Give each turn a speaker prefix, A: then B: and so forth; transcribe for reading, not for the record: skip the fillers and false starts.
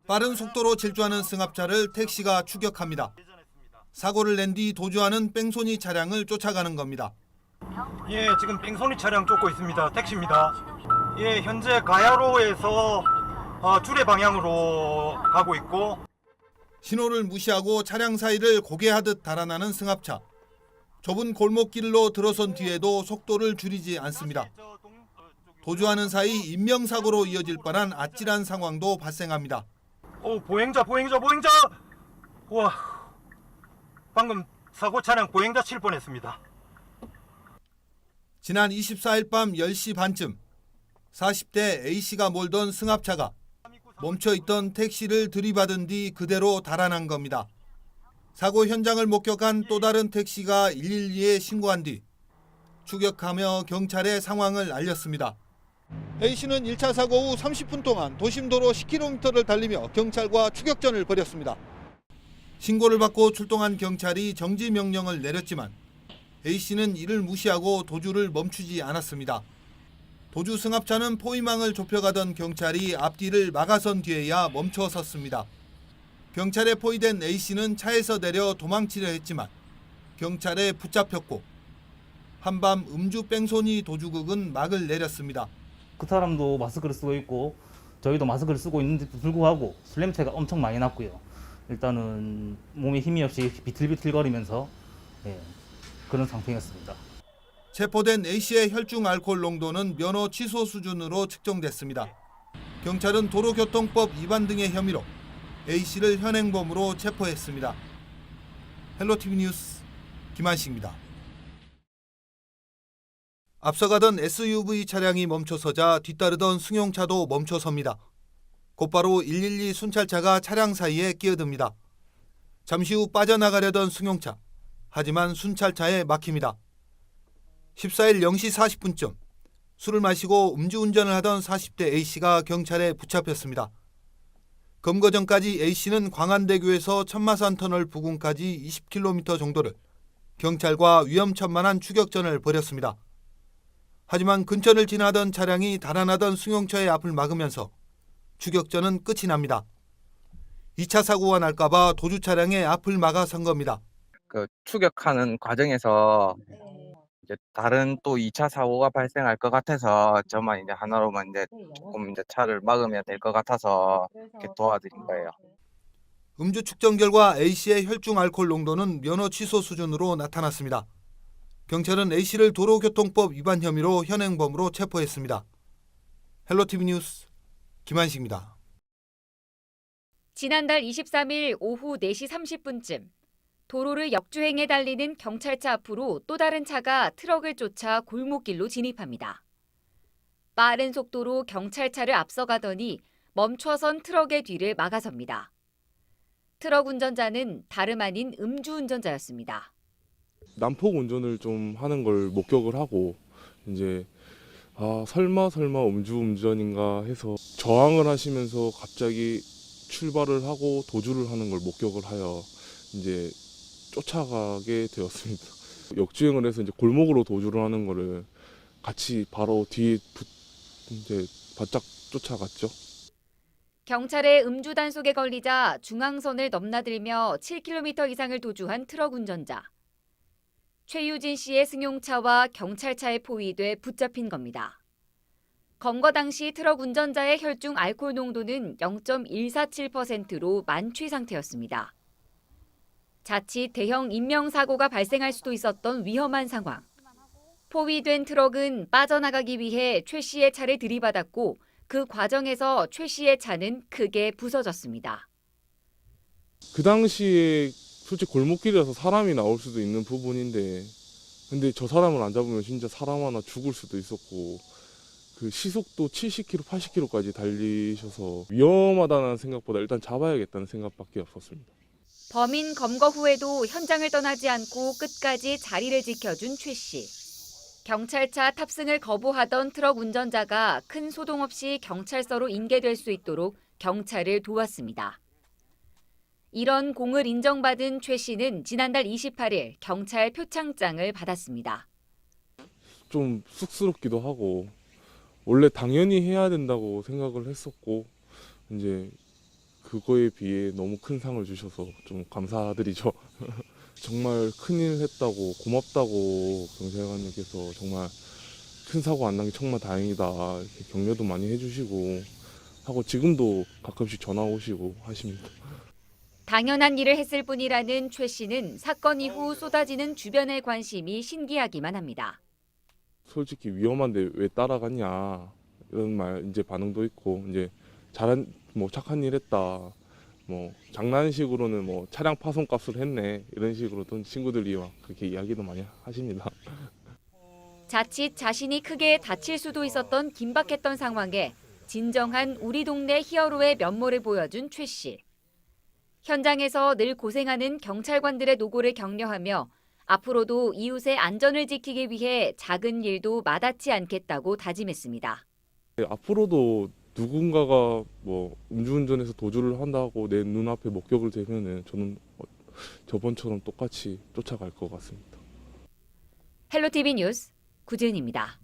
A: 빠른 속도로 질주하는 승합차를 택시가 추격합니다. 사고를 낸 뒤 도주하는 뺑소니 차량을 쫓아가는 겁니다.
B: 예, 지금 뺑소니 차량 쫓고 있습니다. 택시입니다. 예, 현재 가야로에서 주례 방향으로 가고 있고,
A: 신호를 무시하고 차량 사이를 고개하듯 달아나는 승합차. 좁은 골목길로 들어선 뒤에도 속도를 줄이지 않습니다. 도주하는 사이 인명사고로 이어질 뻔한 아찔한 상황도 발생합니다.
B: 보행자! 와, 방금 사고 차량 보행자 칠 뻔했습니다.
A: 지난 24일 밤 10시 반쯤 40대 A씨가 몰던 승합차가 멈춰있던 택시를 들이받은 뒤 그대로 달아난 겁니다. 사고 현장을 목격한 또 다른 택시가 112에 신고한 뒤 추격하며 경찰에 상황을 알렸습니다. A씨는 1차 사고 후 30분 동안 도심도로 10km를 달리며 경찰과 추격전을 벌였습니다. 신고를 받고 출동한 경찰이 정지 명령을 내렸지만 A씨는 이를 무시하고 도주를 멈추지 않았습니다. 도주 승합차는 포위망을 좁혀가던 경찰이 앞뒤를 막아선 뒤에야 멈춰섰습니다. 경찰에 포위된 A씨는 차에서 내려 도망치려 했지만 경찰에 붙잡혔고 한밤 음주 뺑소니 도주극은 막을 내렸습니다.
C: 그 사람도 마스크를 쓰고 있고 저희도 마스크를 쓰고 있는데도 불구하고 술 냄새가 엄청 많이 났고요. 일단은 몸에 힘이 없이 비틀비틀거리면서 그런 상태였습니다.
A: 체포된 A씨의 혈중 알코올 농도는 면허 취소 수준으로 측정됐습니다. 경찰은 도로교통법 위반 등의 혐의로 A씨를 현행범으로 체포했습니다. 헬로티비 뉴스 김한식입니다. 앞서가던 SUV 차량이 멈춰서자 뒤따르던 승용차도 멈춰섭니다. 곧바로 112 순찰차가 차량 사이에 끼어듭니다. 잠시 후 빠져나가려던 승용차. 하지만 순찰차에 막힙니다. 14일 0시 40분쯤 술을 마시고 음주운전을 하던 40대 A씨가 경찰에 붙잡혔습니다. 검거 전까지 A씨는 광안대교에서 천마산 터널 부근까지 20km 정도를 경찰과 위험천만한 추격전을 벌였습니다. 하지만 근처를 지나던 차량이 달아나던 승용차의 앞을 막으면서 추격전은 끝이 납니다. 2차 사고가 날까봐 도주 차량의 앞을 막아선 겁니다.
D: 그 추격하는 과정에서 이제 다른 또 2차 사고가 발생할 것 같아서 저만 이제 하나로만 이제 조금 이제 차를 막으면 될 것 같아서 이렇게 도와드린 거예요.
A: 음주 측정 결과 A씨의 혈중 알코올 농도는 면허 취소 수준으로 나타났습니다. 경찰은 A씨를 도로교통법 위반 혐의로 현행범으로 체포했습니다. 헬로티비 뉴스 김한식입니다.
E: 지난달 23일 오후 4시 30분쯤 도로를 역주행해 달리는 경찰차 앞으로 또 다른 차가 트럭을 쫓아 골목길로 진입합니다. 빠른 속도로 경찰차를 앞서가더니 멈춰선 트럭의 뒤를 막아섭니다. 트럭 운전자는 다름 아닌 음주운전자였습니다.
F: 난폭 운전을 좀 하는 걸 목격을 하고 이제 설마 음주운전인가 해서 저항을 하시면서 갑자기 출발을 하고 도주를 하는 걸 목격을 하여 이제 쫓아가게 되었습니다. 역주행을 해서 이제 골목으로 도주를 하는 거를 같이 바로 뒤에 이제 바짝 쫓아갔죠.
E: 경찰의 음주 단속에 걸리자 중앙선을 넘나들며 7km 이상을 도주한 트럭 운전자. 최유진 씨의 승용차와 경찰차에 포위돼 붙잡힌 겁니다. 검거 당시 트럭 운전자의 혈중 알코올 농도는 0.147%로 만취 상태였습니다. 자칫 대형 인명사고가 발생할 수도 있었던 위험한 상황. 포위된 트럭은 빠져나가기 위해 최 씨의 차를 들이받았고 그 과정에서 최 씨의 차는 크게 부서졌습니다.
F: 그 당시에 솔직히 골목길이라서 사람이 나올 수도 있는 부분인데 근데 저 사람을 안 잡으면 진짜 사람 하나 죽을 수도 있었고 그 시속도 70km, 80km까지 달리셔서 위험하다는 생각보다 일단 잡아야겠다는 생각밖에 없었습니다.
E: 범인 검거 후에도 현장을 떠나지 않고 끝까지 자리를 지켜준 최 씨. 경찰차 탑승을 거부하던 트럭 운전자가 큰 소동 없이 경찰서로 인계될 수 있도록 경찰을 도왔습니다. 이런 공을 인정받은 최 씨는 지난달 28일 경찰 표창장을 받았습니다.
F: 좀 쑥스럽기도 하고 원래 당연히 해야 된다고 생각을 했었고 이제 그거에 비해 너무 큰 상을 주셔서 좀 감사드리죠. 정말 큰일 했다고 고맙다고 경찰관님께서 정말 큰 사고 안 난 게 정말 다행이다 이렇게 격려도 많이 해주시고 하고 지금도 가끔씩 전화 오시고 하십니다.
E: 당연한 일을 했을 뿐이라는 최 씨는 사건 이후 쏟아지는 주변의 관심이 신기하기만 합니다.
F: 솔직히 위험한데 왜 따라갔냐 이런 말 이제 반응도 있고 이제 잘한 뭐 착한 일 했다 뭐 장난식으로는 뭐 차량 파손값을 했네 이런 식으로도 친구들이 막 그렇게 이야기도 많이 하십니다.
E: 자칫 자신이 크게 다칠 수도 있었던 긴박했던 상황에 진정한 우리 동네 히어로의 면모를 보여준 최 씨. 현장에서 늘 고생하는 경찰관들의 노고를 격려하며 앞으로도 이웃의 안전을 지키기 위해 작은 일도 마다치 않겠다고 다짐했습니다.
F: 앞으로도 누군가가 뭐 음주운전해서 도주를 한다고 내 눈앞에 목격을 대면은 저는 저번처럼 똑같이 쫓아갈 것 같습니다.
E: 헬로티비 뉴스 구지은입니다.